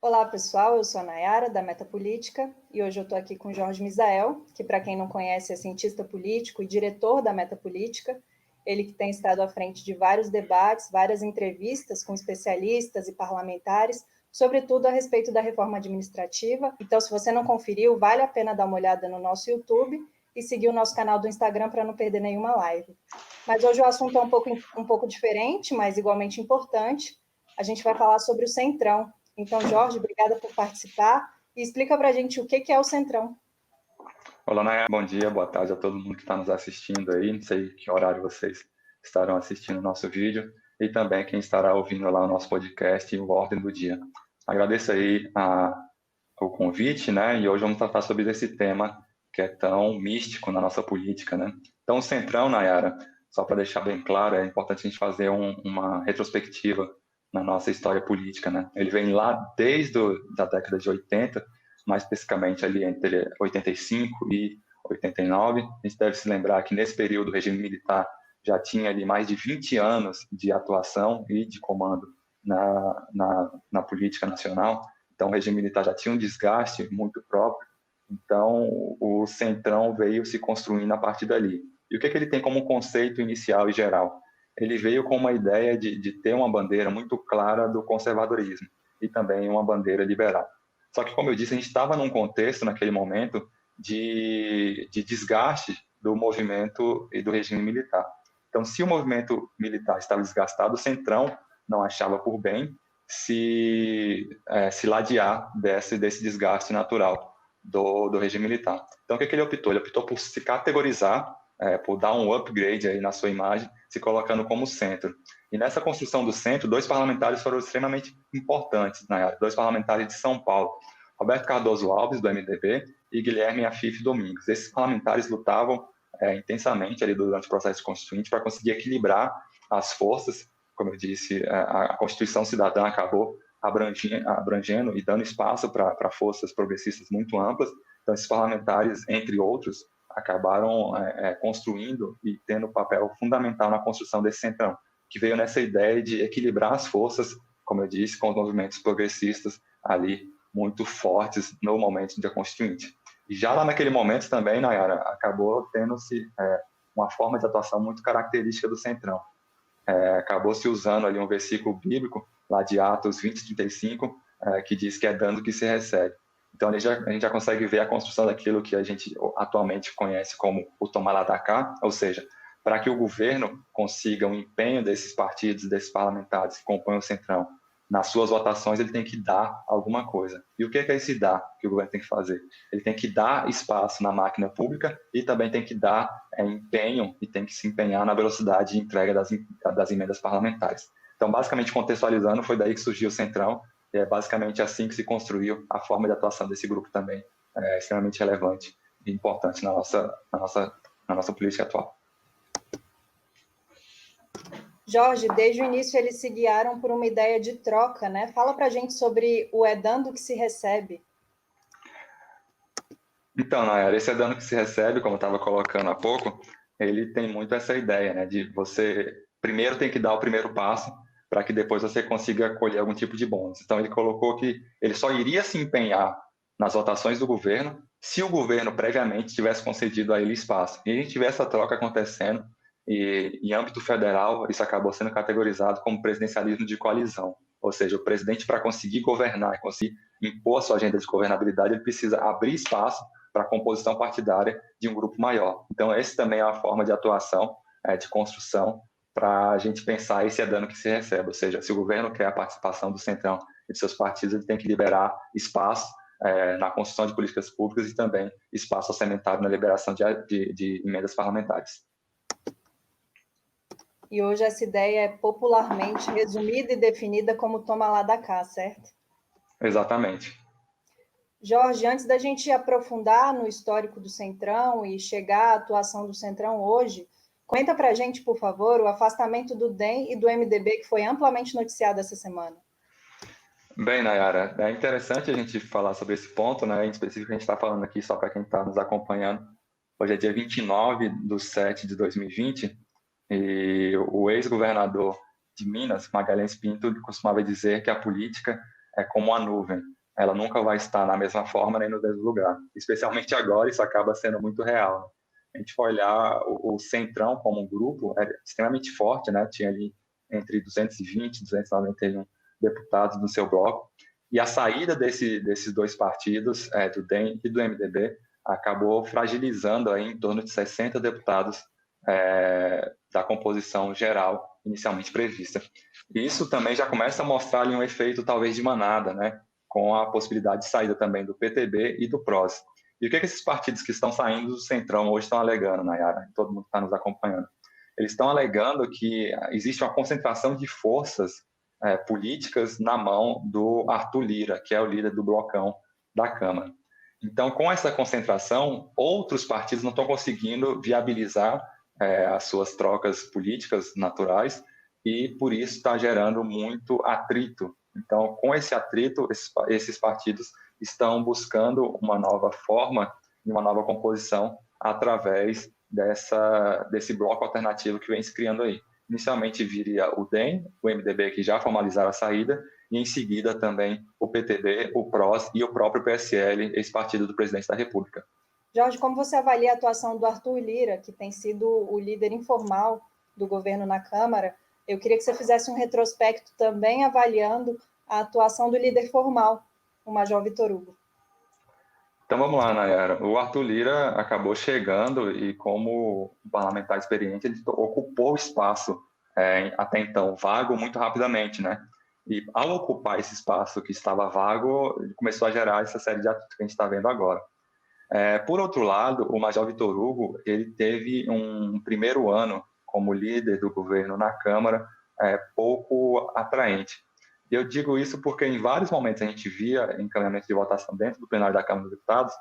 Olá, pessoal, eu sou a Nayara, da Metapolítica, e hoje eu estou aqui com o Jorge Misael, que, para quem não conhece, é cientista político e diretor da Metapolítica. Ele que tem estado à frente de vários debates, várias entrevistas com especialistas e parlamentares, sobretudo a respeito da reforma administrativa. Então, se você não conferiu, vale a pena dar uma olhada no nosso YouTube e seguir o nosso canal do Instagram para não perder nenhuma live. Mas hoje o assunto é um pouco diferente, mas igualmente importante. A gente vai falar sobre o Centrão. Então, Jorge, obrigada por participar e explica para a gente o que é o Centrão. Olá, Nayara. Bom dia, boa tarde a todo mundo que está nos assistindo aí. Não sei que horário vocês estarão assistindo o nosso vídeo e também quem estará ouvindo lá o nosso podcast e o Ordem do Dia. Agradeço aí o convite, né? E hoje vamos tratar sobre esse tema que é tão místico na nossa política, né? Então, o Centrão, Nayara, só para deixar bem claro, é importante a gente fazer uma retrospectiva na nossa história política, né? Ele vem lá desde a década de 80, mais especificamente ali entre 85 e 89. A gente deve se lembrar que nesse período o regime militar já tinha ali mais de 20 anos de atuação e de comando na política nacional. Então o regime militar já tinha um desgaste muito próprio. Então o Centrão veio se construindo a partir dali. E o que ele tem como conceito inicial e geral? Ele veio com uma ideia de ter uma bandeira muito clara do conservadorismo e também uma bandeira liberal. Só que, como eu disse, a gente estava num contexto, naquele momento, de desgaste do movimento e do regime militar. Então, se o movimento militar estava desgastado, o Centrão não achava por bem se ladear desse desgaste natural do regime militar. Então, o que ele optou? Ele optou por se categorizar, por dar um upgrade aí na sua imagem, se colocando como centro. E nessa construção do centro, dois parlamentares foram extremamente importantes na área, dois parlamentares de São Paulo, Roberto Cardoso Alves, do MDB, e Guilherme Afif Domingues. Esses parlamentares lutavam intensamente ali durante o processo constituinte para conseguir equilibrar as forças. Como eu disse, a Constituição Cidadã acabou abrangendo e dando espaço para forças progressistas muito amplas. Então, esses parlamentares, entre outros, acabaram construindo e tendo um papel fundamental na construção desse centrão, que veio nessa ideia de equilibrar as forças, como eu disse, com os movimentos progressistas ali muito fortes no momento da Constituinte. E já lá naquele momento também, Nayara, acabou tendo-se uma forma de atuação muito característica do centrão. Acabou se usando ali um versículo bíblico, lá de Atos 20:35, que diz que é dando que se recebe. Então, a gente já consegue ver a construção daquilo que a gente atualmente conhece como o tomar lá da cá, ou seja, para que o governo consiga o empenho desses partidos, desses parlamentares que compõem o Centrão, nas suas votações, ele tem que dar alguma coisa. E o que é esse dar que o governo tem que fazer? Ele tem que dar espaço na máquina pública e também tem que dar empenho e tem que se empenhar na velocidade de entrega das emendas parlamentares. Então, basicamente, contextualizando, foi daí que surgiu o Centrão, e é basicamente assim que se construiu a forma de atuação desse grupo também, extremamente relevante e importante na nossa política atual. Jorge, desde o início eles se guiaram por uma ideia de troca, né? Fala para a gente sobre o é dando que se recebe. Então, Nayara, esse é dando que se recebe, como eu estava colocando há pouco, ele tem muito essa ideia, né, de você primeiro tem que dar o primeiro passo para que depois você consiga colher algum tipo de bônus. Então, ele colocou que ele só iria se empenhar nas votações do governo se o governo previamente tivesse concedido a ele espaço. E a gente tivesse essa troca acontecendo, e em âmbito federal, isso acabou sendo categorizado como presidencialismo de coalizão. Ou seja, o presidente, para conseguir governar, conseguir impor a sua agenda de governabilidade, ele precisa abrir espaço para a composição partidária de um grupo maior. Então, esse também é uma forma de atuação, de construção, para a gente pensar esse é dano que se recebe. Ou seja, se o governo quer a participação do Centrão e de seus partidos, ele tem que liberar espaço na construção de políticas públicas e também espaço orçamentário na liberação de emendas parlamentares. E hoje essa ideia é popularmente resumida e definida como toma lá da cá, certo? Exatamente. Jorge, antes da gente aprofundar no histórico do Centrão e chegar à atuação do Centrão hoje, comenta para a gente, por favor, o afastamento do DEM e do MDB que foi amplamente noticiado essa semana. Bem, Nayara, é interessante a gente falar sobre esse ponto, né? Em específico, a gente está falando aqui só para quem está nos acompanhando. Hoje é dia 29/7/2020 e o ex-governador de Minas, Magalhães Pinto, costumava dizer que a política é como uma nuvem. ela nunca vai estar na mesma forma nem no mesmo lugar. Especialmente agora, isso acaba sendo muito real, né? A gente for olhar o Centrão como um grupo, é extremamente forte, né? Tinha ali entre 220 e 291 deputados no seu bloco, e a saída desses dois partidos, do DEM e do MDB, acabou fragilizando aí em torno de 60 deputados da composição geral inicialmente prevista. E isso também já começa a mostrar ali um efeito talvez de manada, né? Com a possibilidade de saída também do PTB e do PROS. E o que esses partidos que estão saindo do Centrão hoje estão alegando, Nayara? Todo mundo que está nos acompanhando. Eles estão alegando que existe uma concentração de forças políticas na mão do Arthur Lira, que é o líder do blocão da Câmara. Então, com essa concentração, outros partidos não estão conseguindo viabilizar as suas trocas políticas naturais e, por isso, está gerando muito atrito. Então, com esse atrito, esses partidos estão buscando uma nova forma e uma nova composição através desse bloco alternativo que vem se criando aí. Inicialmente viria o DEM, o MDB, que já formalizaram a saída, e em seguida também o PTB, o PROS e o próprio PSL, esse partido do presidente da República. Jorge, como você avalia a atuação do Arthur Lira, que tem sido o líder informal do governo na Câmara? Eu queria que você fizesse um retrospecto também avaliando a atuação do líder formal, o Major Vitor Hugo. Então vamos lá, Nayara. O Arthur Lira acabou chegando e, como parlamentar experiente, ele ocupou o espaço até então vago muito rapidamente, né? E ao ocupar esse espaço que estava vago, ele começou a gerar essa série de atritos que a gente está vendo agora. Por outro lado, o Major Vitor Hugo, ele teve um primeiro ano como líder do governo na Câmara pouco atraente. E eu digo isso porque em vários momentos a gente via encaminhamento de votação dentro do plenário da Câmara dos Deputados,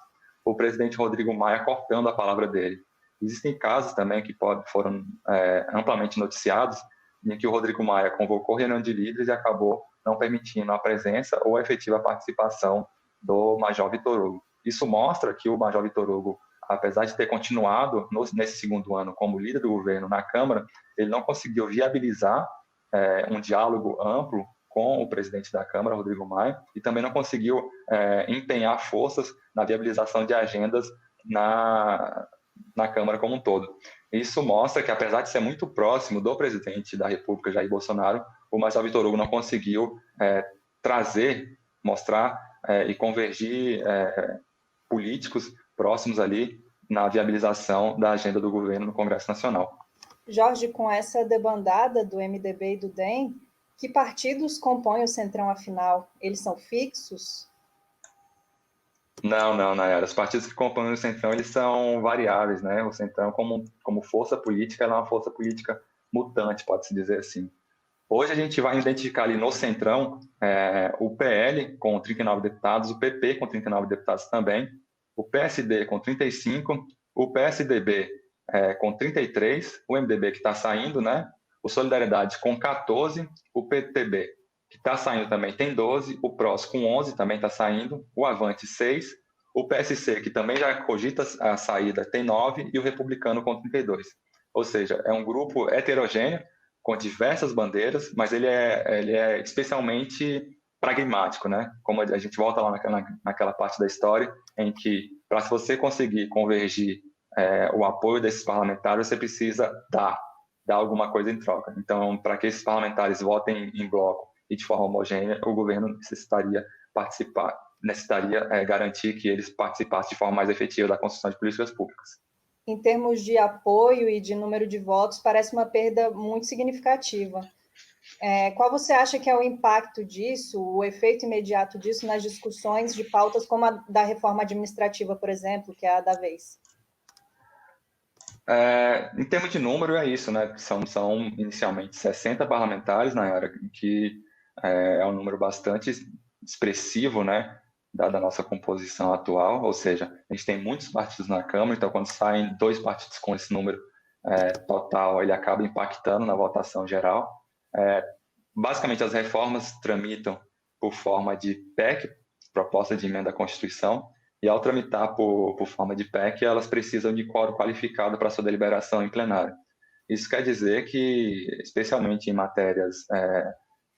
o presidente Rodrigo Maia cortando a palavra dele. Existem casos também que foram amplamente noticiados, em que o Rodrigo Maia convocou reunião de líderes e acabou não permitindo a presença ou a efetiva participação do Major Vitor Hugo. Isso mostra que o Major Vitor Hugo, apesar de ter continuado nesse segundo ano como líder do governo na Câmara, ele não conseguiu viabilizar um diálogo amplo com o presidente da Câmara, Rodrigo Maia, e também não conseguiu empenhar forças na viabilização de agendas na Câmara como um todo. Isso mostra que, apesar de ser muito próximo do presidente da República, Jair Bolsonaro, o Major Vitor Hugo não conseguiu mostrar e convergir políticos próximos ali na viabilização da agenda do governo no Congresso Nacional. Jorge, com essa debandada do MDB e do DEM, que partidos compõem o Centrão, afinal? Eles são fixos? Não, Nayara. Os partidos que compõem o Centrão, eles são variáveis, né? O Centrão, como força política, ela é uma força política mutante, pode-se dizer assim. Hoje a gente vai identificar ali no Centrão o PL com 39 deputados, o PP com 39 deputados também, o PSD com 35, o PSDB com 33, o MDB que está saindo, né? O Solidariedade com 14, o PTB que está saindo também tem 12, o PROS com 11 também está saindo, o Avante 6, o PSC que também já cogita a saída tem 9 e o Republicano com 32. Ou seja, é um grupo heterogêneo, com diversas bandeiras, mas ele é especialmente pragmático, né? Como a gente volta lá naquela parte da história, em que, para você conseguir convergir o apoio desses parlamentares, você precisa dar alguma coisa em troca. Então, para que esses parlamentares votem em bloco e de forma homogênea, o governo necessitaria garantir que eles participassem de forma mais efetiva da construção de políticas públicas. Em termos de apoio e de número de votos, parece uma perda muito significativa. Qual você acha que é o impacto disso, o efeito imediato disso nas discussões de pautas como a da reforma administrativa, por exemplo, que é a da vez? Em termos de número, é isso, né? São inicialmente 60 parlamentares na área, que é um número bastante expressivo, né? Dada a nossa composição atual, ou seja, a gente tem muitos partidos na Câmara, então quando saem dois partidos com esse número total, ele acaba impactando na votação geral. Basicamente, as reformas tramitam por forma de PEC, proposta de emenda à Constituição, e ao tramitar por forma de PEC, elas precisam de quórum qualificado para sua deliberação em plenário. Isso quer dizer que, especialmente em matérias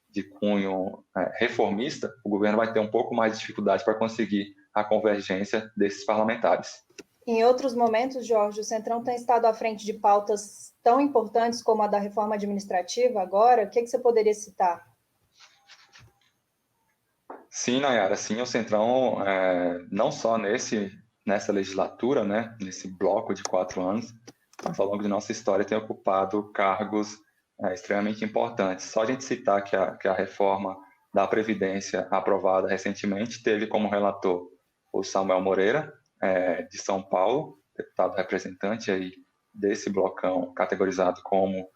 de cunho reformista, o governo vai ter um pouco mais de dificuldade para conseguir a convergência desses parlamentares. Em outros momentos, Jorge, o Centrão tem estado à frente de pautas tão importantes como a da reforma administrativa agora. O que você poderia citar? Sim, Nayara, sim, o Centrão, não só nessa legislatura, né, nesse bloco de 4 anos, mas ao longo de nossa história tem ocupado cargos extremamente importantes. Só a gente citar que a reforma da Previdência aprovada recentemente teve como relator o Samuel Moreira, de São Paulo, deputado representante aí desse blocão categorizado como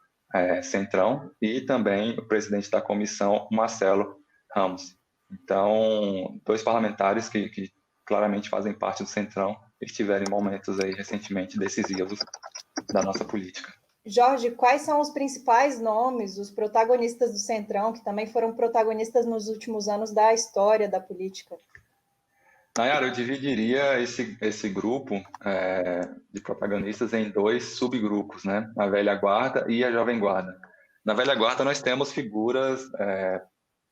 Centrão, e também o presidente da comissão, Marcelo Ramos. Então, 2 parlamentares que claramente fazem parte do Centrão estiveram em momentos aí recentemente decisivos da nossa política. Jorge, quais são os principais nomes, os protagonistas do Centrão, que também foram protagonistas nos últimos anos da história da política? Nayara, eu dividiria esse grupo de protagonistas em 2 subgrupos, né? A velha guarda e a jovem guarda. Na velha guarda, nós temos figuras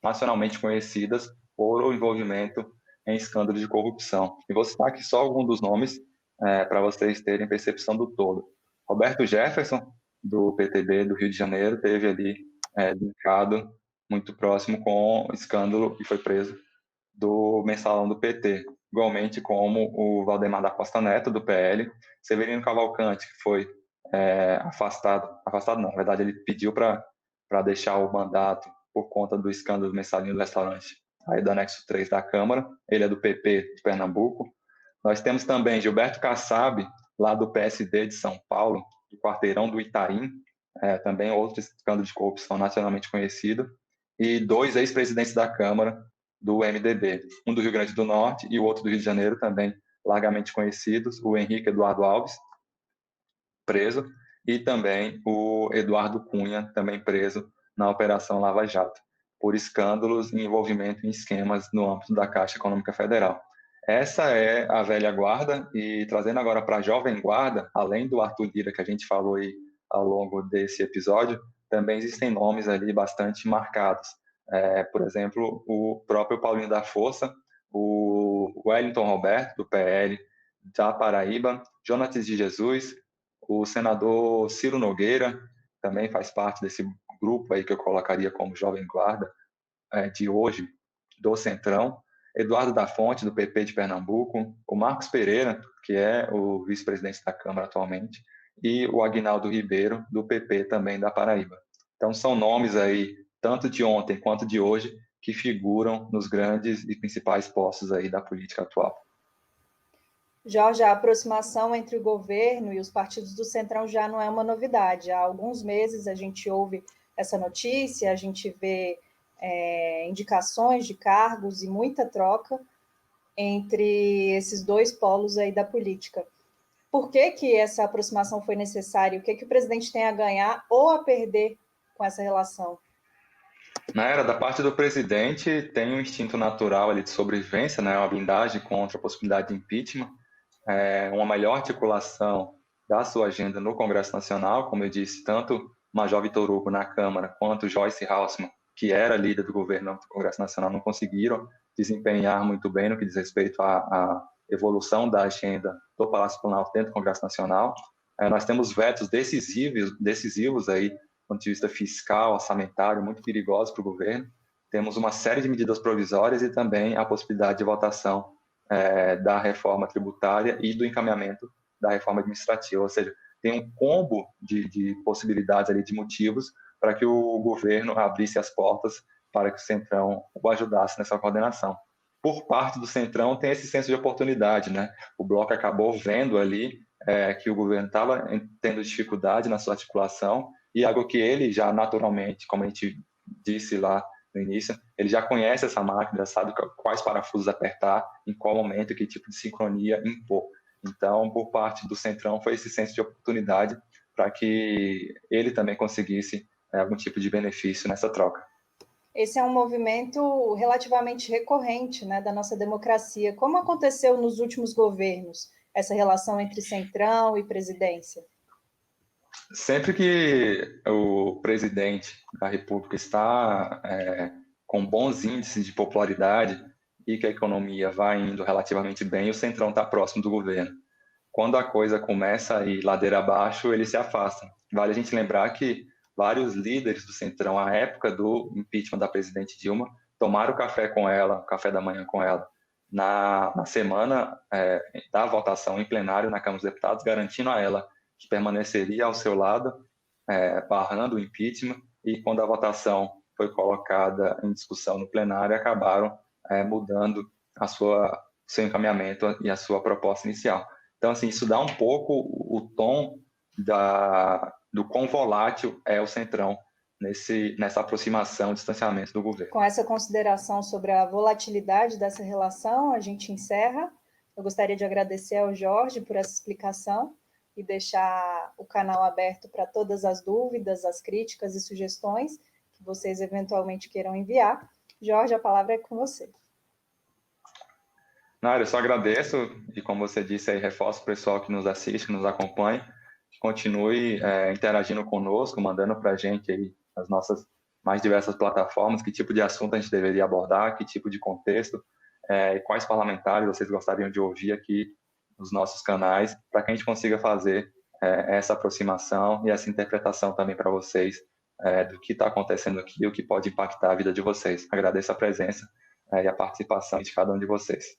nacionalmente conhecidas por o envolvimento em escândalos de corrupção. E vou citar aqui só alguns dos nomes para vocês terem percepção do todo. Roberto Jefferson, do PTB do Rio de Janeiro, teve ali linkado muito próximo com o escândalo e foi preso do mensalão do PT. Igualmente como o Valdemar da Costa Neto, do PL, Severino Cavalcante, que foi afastado não, na verdade ele pediu para deixar o mandato por conta do escândalo do mensalinho do restaurante aí do anexo 3 da Câmara, ele é do PP de Pernambuco. Nós temos também Gilberto Kassab, lá do PSD de São Paulo, do quarteirão do Itaim, também outro escândalo de corrupção nacionalmente conhecido, e 2 ex-presidentes da Câmara do MDB, um do Rio Grande do Norte e o outro do Rio de Janeiro, também largamente conhecidos, o Henrique Eduardo Alves, preso, e também o Eduardo Cunha, também preso na Operação Lava Jato, por escândalos e envolvimento em esquemas no âmbito da Caixa Econômica Federal. Essa é a velha guarda, e trazendo agora para a jovem guarda, além do Arthur Lira que a gente falou aí ao longo desse episódio, também existem nomes ali bastante marcados. Por exemplo, o próprio Paulinho da Força, o Wellington Roberto, do PL da Paraíba, Jonatas de Jesus, o senador Ciro Nogueira, também faz parte desse grupo aí que eu colocaria como jovem guarda de hoje, do Centrão, Eduardo da Fonte, do PP de Pernambuco, o Marcos Pereira, que é o vice-presidente da Câmara atualmente, e o Aguinaldo Ribeiro, do PP também da Paraíba. Então, são nomes aí, tanto de ontem quanto de hoje, que figuram nos grandes e principais postos aí da política atual. Jorge, a aproximação entre o governo e os partidos do Centrão já não é uma novidade. Há alguns meses a gente ouve essa notícia, a gente vê indicações de cargos e muita troca entre esses 2 polos aí da política. Por que essa aproximação foi necessária? O que o presidente tem a ganhar ou a perder com essa relação? Da parte do presidente, tem um instinto natural ali de sobrevivência, né, uma blindagem contra a possibilidade de impeachment, uma melhor articulação da sua agenda no Congresso Nacional, como eu disse, tanto Major Vitor Hugo na Câmara, quanto Joyce Hasselmann, que era líder do governo do Congresso Nacional, não conseguiram desempenhar muito bem no que diz respeito à evolução da agenda do Palácio Planalto dentro do Congresso Nacional. Nós temos vetos decisivos aí, do ponto de vista fiscal, orçamentário, muito perigosos para o governo. Temos uma série de medidas provisórias e também a possibilidade de votação da reforma tributária e do encaminhamento da reforma administrativa, ou seja, tem um combo de possibilidades ali, de motivos para que o governo abrisse as portas para que o Centrão o ajudasse nessa coordenação. Por parte do Centrão tem esse senso de oportunidade, né? O Bloco acabou vendo ali que o governo estava tendo dificuldade na sua articulação e algo que ele já naturalmente, como a gente disse lá no início, ele já conhece essa máquina, já sabe quais parafusos apertar, em qual momento, que tipo de sincronia impor. Então, por parte do Centrão, foi esse senso de oportunidade para que ele também conseguisse algum tipo de benefício nessa troca. Esse é um movimento relativamente recorrente, né, da nossa democracia. Como aconteceu nos últimos governos, essa relação entre Centrão e presidência? Sempre que o presidente da República está com bons índices de popularidade e que a economia vai indo relativamente bem, o Centrão está próximo do governo. Quando a coisa começa a ir ladeira abaixo, ele se afasta. Vale a gente lembrar que vários líderes do Centrão, à época do impeachment da presidente Dilma, tomaram café com ela, café da manhã com ela, na semana da votação em plenário na Câmara dos Deputados, garantindo a ela que permaneceria ao seu lado, barrando o impeachment, e quando a votação foi colocada em discussão no plenário, acabaram mudando seu encaminhamento e a sua proposta inicial. Então, assim, isso dá um pouco o tom do quão volátil é o Centrão nessa aproximação, distanciamento do governo. Com essa consideração sobre a volatilidade dessa relação, a gente encerra. Eu gostaria de agradecer ao Jorge por essa explicação e deixar o canal aberto para todas as dúvidas, as críticas e sugestões que vocês eventualmente queiram enviar. Jorge, a palavra é com você. Nário, eu só agradeço e, como você disse, aí, reforço o pessoal que nos assiste, que nos acompanha, que continue interagindo conosco, mandando para a gente aí as nossas mais diversas plataformas, que tipo de assunto a gente deveria abordar, que tipo de contexto, e quais parlamentares vocês gostariam de ouvir aqui nos nossos canais, para que a gente consiga fazer essa aproximação e essa interpretação também para vocês do que está acontecendo aqui e o que pode impactar a vida de vocês. Agradeço a presença e a participação de cada um de vocês.